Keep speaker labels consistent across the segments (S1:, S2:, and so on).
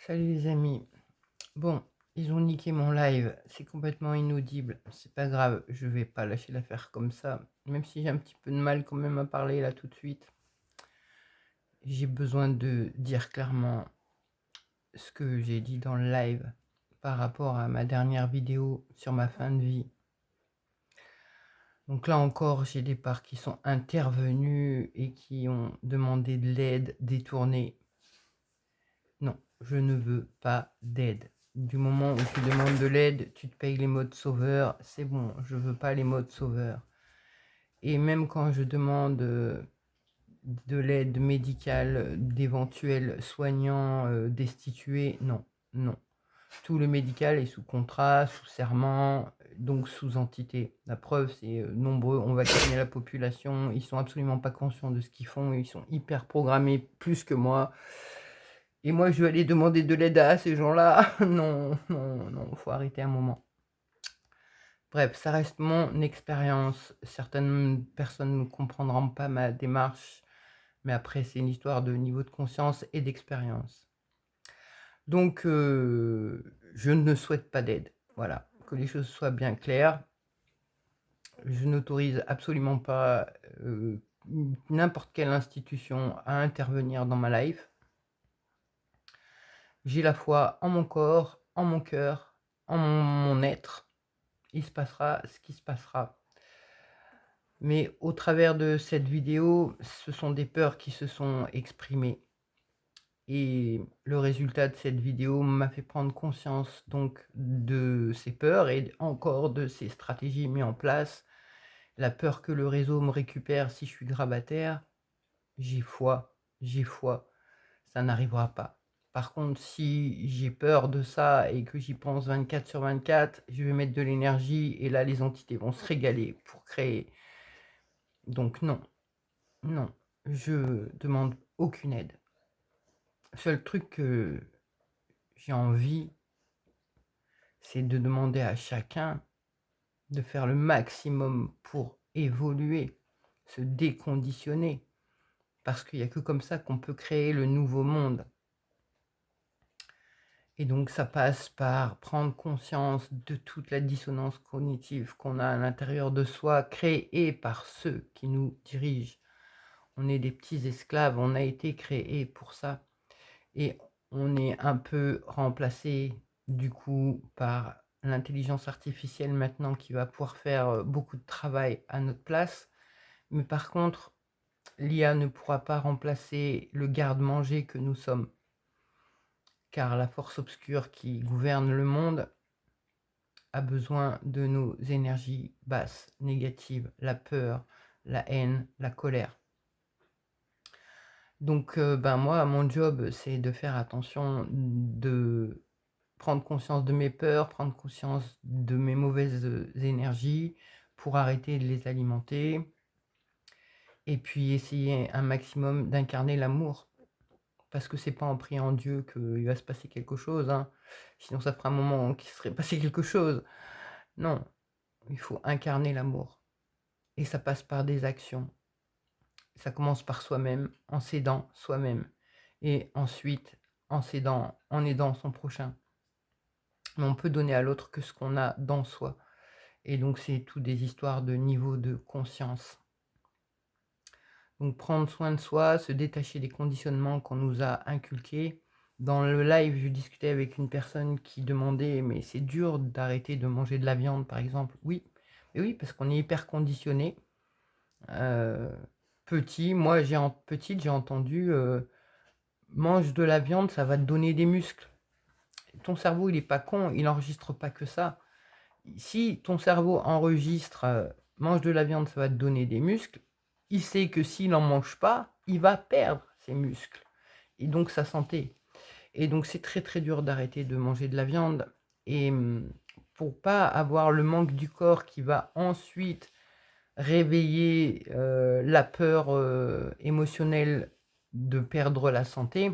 S1: Salut les amis. Bon, ils ont niqué mon live, c'est complètement inaudible. C'est pas grave, je vais pas lâcher l'affaire comme ça. Même si j'ai un petit peu de mal quand même à parler là tout de suite. J'ai besoin de dire clairement ce que j'ai dit dans le live par rapport à ma dernière vidéo sur ma fin de vie. Donc là encore, j'ai des parts qui sont intervenues et qui ont demandé de l'aide détournée. Non, je ne veux pas d'aide. Du moment où tu demandes de l'aide, tu te payes les modes sauveurs, c'est bon, je veux pas les modes sauveurs. Et même quand je demande de l'aide médicale d'éventuels soignants destitués, non, non. Tout le médical est sous contrat, sous serment, donc sous entité. La preuve, c'est nombreux, on vaccine la population, ils sont absolument pas conscients de ce qu'ils font, ils sont hyper programmés plus que moi. Et moi, je vais aller demander de l'aide à ces gens-là. Non, non, non, faut arrêter un moment. Bref, ça reste mon expérience. Certaines personnes ne comprendront pas ma démarche, mais après, c'est une histoire de niveau de conscience et d'expérience. Donc, je ne souhaite pas d'aide. Voilà, que les choses soient bien claires. Je n'autorise absolument pas n'importe quelle institution à intervenir dans ma life. J'ai la foi en mon corps, en mon cœur, en mon être. Il se passera ce qui se passera. Mais au travers de cette vidéo, ce sont des peurs qui se sont exprimées. Et le résultat de cette vidéo m'a fait prendre conscience donc de ces peurs et encore de ces stratégies mises en place. La peur que le réseau me récupère si je suis grabataire, j'ai foi, ça n'arrivera pas. Par contre, si j'ai peur de ça et que j'y pense 24/24, je vais mettre de l'énergie et là, les entités vont se régaler pour créer. Donc non, non, je demande aucune aide. Le seul truc que j'ai envie, c'est de demander à chacun de faire le maximum pour évoluer, se déconditionner, parce qu'il n'y a que comme ça qu'on peut créer le nouveau monde. Et donc ça passe par prendre conscience de toute la dissonance cognitive qu'on a à l'intérieur de soi, créée par ceux qui nous dirigent. On est des petits esclaves, on a été créés pour ça. Et on est un peu remplacé du coup par l'intelligence artificielle maintenant qui va pouvoir faire beaucoup de travail à notre place. Mais par contre, l'IA ne pourra pas remplacer le garde-manger que nous sommes. Car la force obscure qui gouverne le monde a besoin de nos énergies basses, négatives, la peur, la haine, la colère. Donc moi, mon job, c'est de faire attention, de prendre conscience de mes peurs, prendre conscience de mes mauvaises énergies pour arrêter de les alimenter et puis essayer un maximum d'incarner l'amour. Parce que c'est pas en priant Dieu qu'il va se passer quelque chose, hein. Sinon ça fera un moment qu'il serait passé quelque chose. Non, il faut incarner l'amour. Et ça passe par des actions. Ça commence par soi-même, en s'aidant soi-même. Et ensuite, en s'aidant, en aidant son prochain. Mais on peut donner à l'autre que ce qu'on a dans soi. Et donc c'est tout des histoires de niveau de conscience. Donc prendre soin de soi, se détacher des conditionnements qu'on nous a inculqués. Dans le live, je discutais avec une personne qui demandait « mais c'est dur d'arrêter de manger de la viande par exemple ?» Oui, mais oui, parce qu'on est hyper conditionné. Petit, moi petite, j'ai entendu mange de la viande, ça va te donner des muscles. Ton cerveau, il est pas con, il n'enregistre pas que ça. Si ton cerveau enregistre mange de la viande, ça va te donner des muscles, il sait que s'il n'en mange pas, il va perdre ses muscles et donc sa santé. Et donc c'est très très dur d'arrêter de manger de la viande. Et pour pas avoir le manque du corps qui va ensuite réveiller la peur émotionnelle de perdre la santé,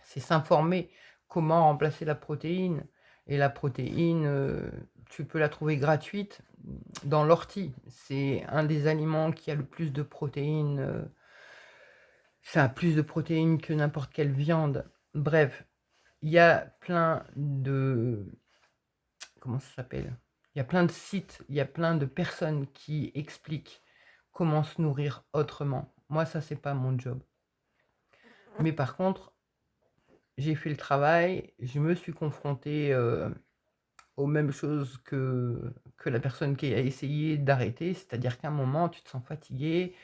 S1: c'est s'informer comment remplacer la protéine. Et la protéine, tu peux la trouver gratuite dans l'ortie. C'est un des aliments qui a le plus de protéines. Ça a plus de protéines que n'importe quelle viande. Bref, il y a plein de... Comment ça s'appelle? Il y a plein de sites, il y a plein de personnes qui expliquent comment se nourrir autrement. Moi, ça, c'est pas mon job. Mais par contre, j'ai fait le travail, je me suis confronté aux mêmes choses que la personne qui a essayé d'arrêter, c'est-à-dire qu'à un moment, tu te sens fatigué,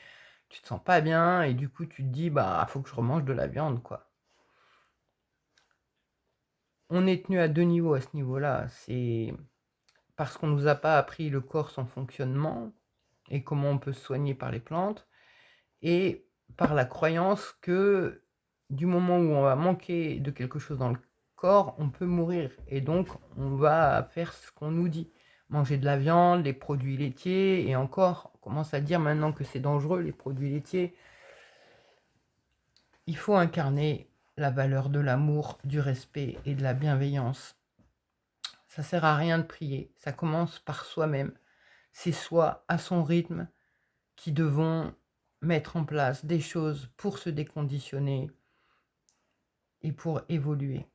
S1: tu te sens pas bien, et du coup, tu te dis, bah, faut que je remange de la viande, quoi. On est tenu à deux niveaux à ce niveau-là. C'est parce qu'on nous a pas appris le corps, son fonctionnement, et comment on peut se soigner par les plantes, et par la croyance que du moment où on va manquer de quelque chose dans le corps, on peut mourir. Et donc, on va faire ce qu'on nous dit. Manger de la viande, les produits laitiers, et encore, on commence à dire maintenant que c'est dangereux, les produits laitiers. Il faut incarner la valeur de l'amour, du respect et de la bienveillance. Ça sert à rien de prier, ça commence par soi-même. C'est soi, à son rythme, qui devons mettre en place des choses pour se déconditionner et pour évoluer.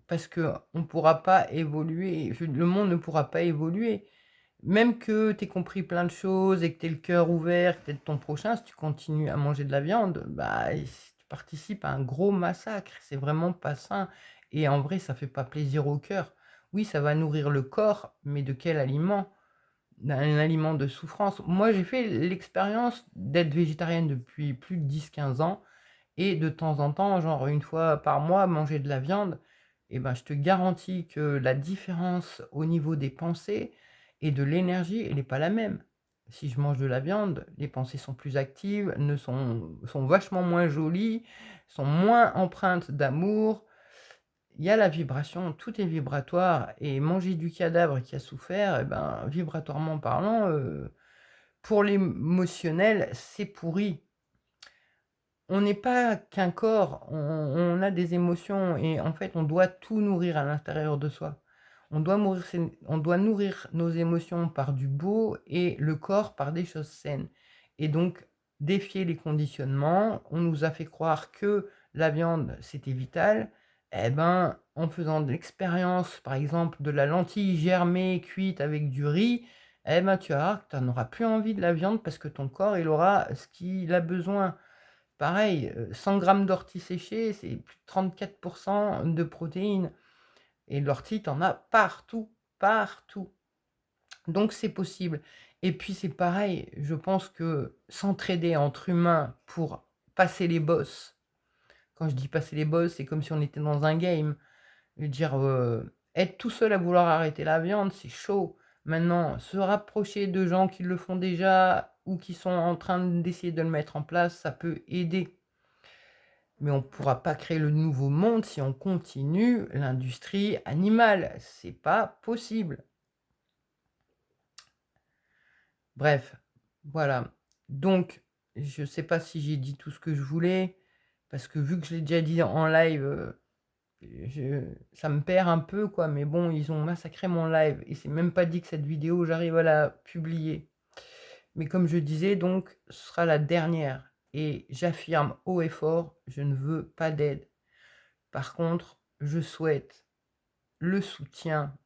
S1: Parce qu'on ne pourra pas évoluer, le monde ne pourra pas évoluer. Même que tu aies compris plein de choses et que tu aies le cœur ouvert, que tu aies ton prochain, si tu continues à manger de la viande, bah, tu participes à un gros massacre. C'est vraiment pas sain. Et en vrai, ça fait pas plaisir au cœur. Oui, ça va nourrir le corps, mais de quel aliment? Un aliment de souffrance. Moi, j'ai fait l'expérience d'être végétarienne depuis plus de 10-15 ans et de temps en temps, genre une fois par mois, manger de la viande. Et ben, je te garantis que la différence au niveau des pensées et de l'énergie, elle n'est pas la même. Si je mange de la viande, les pensées sont plus actives, sont vachement moins jolies, sont moins empreintes d'amour. Il y a la vibration, tout est vibratoire, et manger du cadavre qui a souffert, eh ben, vibratoirement parlant, pour l'émotionnel, c'est pourri. On n'est pas qu'un corps, on a des émotions, et en fait, on doit tout nourrir à l'intérieur de soi. On doit nourrir nos émotions par du beau et le corps par des choses saines. Et donc, défier les conditionnements, on nous a fait croire que la viande, c'était vital. Eh ben, en faisant de l'expérience, par exemple, de la lentille germée cuite avec du riz, eh ben, tu verras que tu n'auras plus envie de la viande parce que ton corps, il aura ce qu'il a besoin. Pareil, 100 grammes d'ortie séchée, c'est plus de 34% de protéines. Et l'ortie, tu en as partout, partout. Donc c'est possible. Et puis c'est pareil, je pense que s'entraider entre humains pour passer les boss, quand je dis passer les boss, c'est comme si on était dans un game. Je veux dire, être tout seul à vouloir arrêter la viande, c'est chaud. Maintenant, se rapprocher de gens qui le font déjà ou qui sont en train d'essayer de le mettre en place, ça peut aider. Mais on ne pourra pas créer le nouveau monde si on continue l'industrie animale. C'est pas possible. Bref, voilà. Donc, je ne sais pas si j'ai dit tout ce que je voulais, parce que vu que je l'ai déjà dit en live, ça me perd un peu, quoi. Mais bon, ils ont massacré mon live, et c'est même pas dit que cette vidéo, j'arrive à la publier. Mais comme je disais, donc, ce sera la dernière. Et j'affirme haut et fort, je ne veux pas d'aide. Par contre, je souhaite le soutien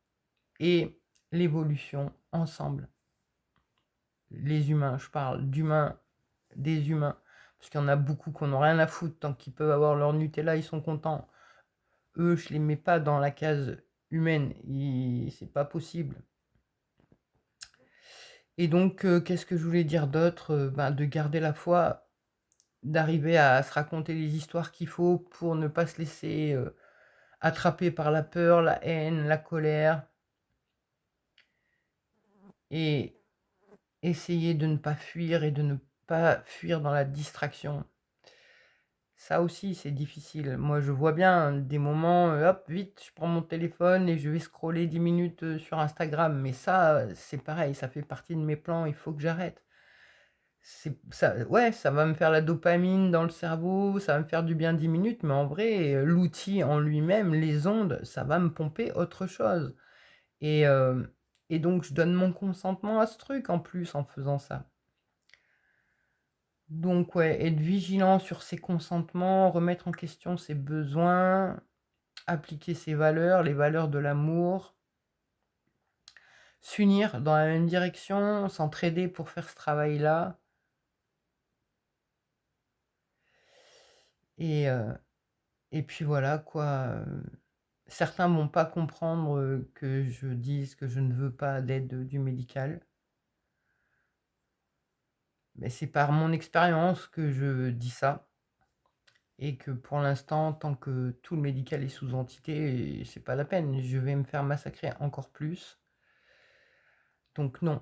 S1: et l'évolution ensemble. Les humains, je parle d'humains, des humains, parce qu'il y en a beaucoup qui n'ont rien à foutre, tant qu'ils peuvent avoir leur Nutella, ils sont contents. Eux, je les mets pas dans la case humaine, c'est pas possible. Et donc, qu'est-ce que je voulais dire d'autre? De garder la foi, d'arriver à se raconter les histoires qu'il faut pour ne pas se laisser attraper par la peur, la haine, la colère. Et essayer de ne pas fuir et de ne pas fuir dans la distraction. Ça aussi, c'est difficile. Moi, je vois bien des moments, hop, vite, je prends mon téléphone et je vais scroller 10 minutes sur Instagram. Mais ça, c'est pareil, ça fait partie de mes plans, il faut que j'arrête. Ça, ouais, ça va me faire la dopamine dans le cerveau, ça va me faire du bien 10 minutes, mais en vrai, l'outil en lui-même, les ondes, ça va me pomper autre chose. Et, euh, et donc, je donne mon consentement à ce truc en plus en faisant ça. Donc ouais, être vigilant sur ses consentements, remettre en question ses besoins, appliquer ses valeurs, les valeurs de l'amour, s'unir dans la même direction, s'entraider pour faire ce travail-là. Et, et puis voilà quoi. Certains vont pas comprendre que je dise que je ne veux pas d'aide du médical. Mais c'est par mon expérience que je dis ça. Et que pour l'instant, tant que tout le médical est sous entité, c'est pas la peine. Je vais me faire massacrer encore plus. Donc non,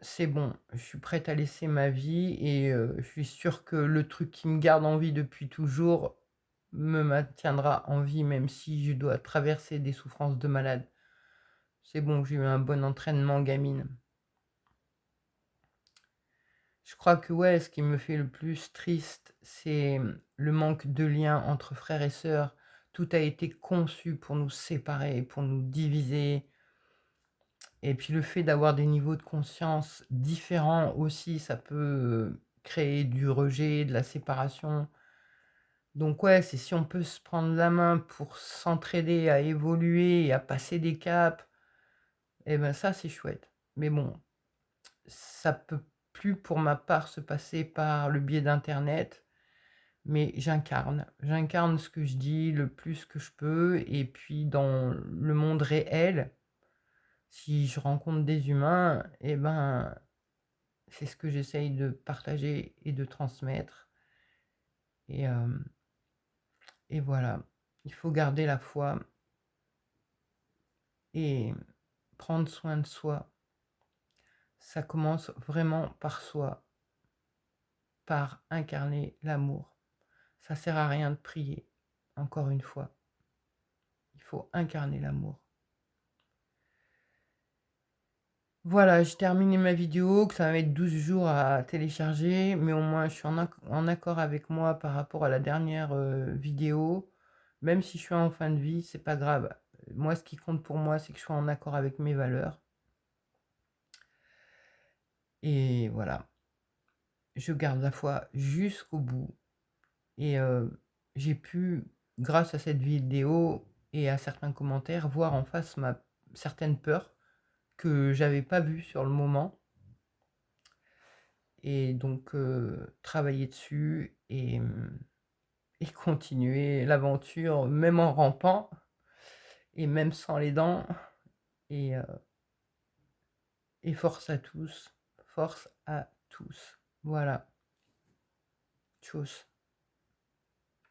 S1: c'est bon. Je suis prête à laisser ma vie et je suis sûre que le truc qui me garde en vie depuis toujours me maintiendra en vie, même si je dois traverser des souffrances de malade. C'est bon, j'ai eu un bon entraînement gamine. Je crois que ouais, ce qui me fait le plus triste, c'est le manque de lien entre frères et sœurs. Tout a été conçu pour nous séparer, pour nous diviser. Et puis le fait d'avoir des niveaux de conscience différents aussi, ça peut créer du rejet, de la séparation. Donc ouais, c'est si on peut se prendre la main pour s'entraider à évoluer et à passer des caps, eh ben ça c'est chouette. Mais bon, ça peut plus pour ma part se passer par le biais d'internet, mais j'incarne ce que je dis le plus que je peux, et puis dans le monde réel, si je rencontre des humains, eh ben c'est ce que j'essaye de partager et de transmettre. Et, et voilà, il faut garder la foi et prendre soin de soi. Ça commence vraiment par soi, par incarner l'amour. Ça sert à rien de prier, encore une fois. Il faut incarner l'amour. Voilà, j'ai terminé ma vidéo, que ça va mettre 12 jours à télécharger, mais au moins je suis en accord avec moi par rapport à la dernière vidéo. Même si je suis en fin de vie, c'est pas grave. Moi, ce qui compte pour moi, c'est que je sois en accord avec mes valeurs. Et voilà, je garde la foi jusqu'au bout. Et j'ai pu, grâce à cette vidéo et à certains commentaires, voir en face certaines peurs que j'avais pas vues sur le moment. Et donc travailler dessus et continuer l'aventure, même en rampant, et même sans les dents. Et, et force à tous, force à tous. Voilà. Tchuss.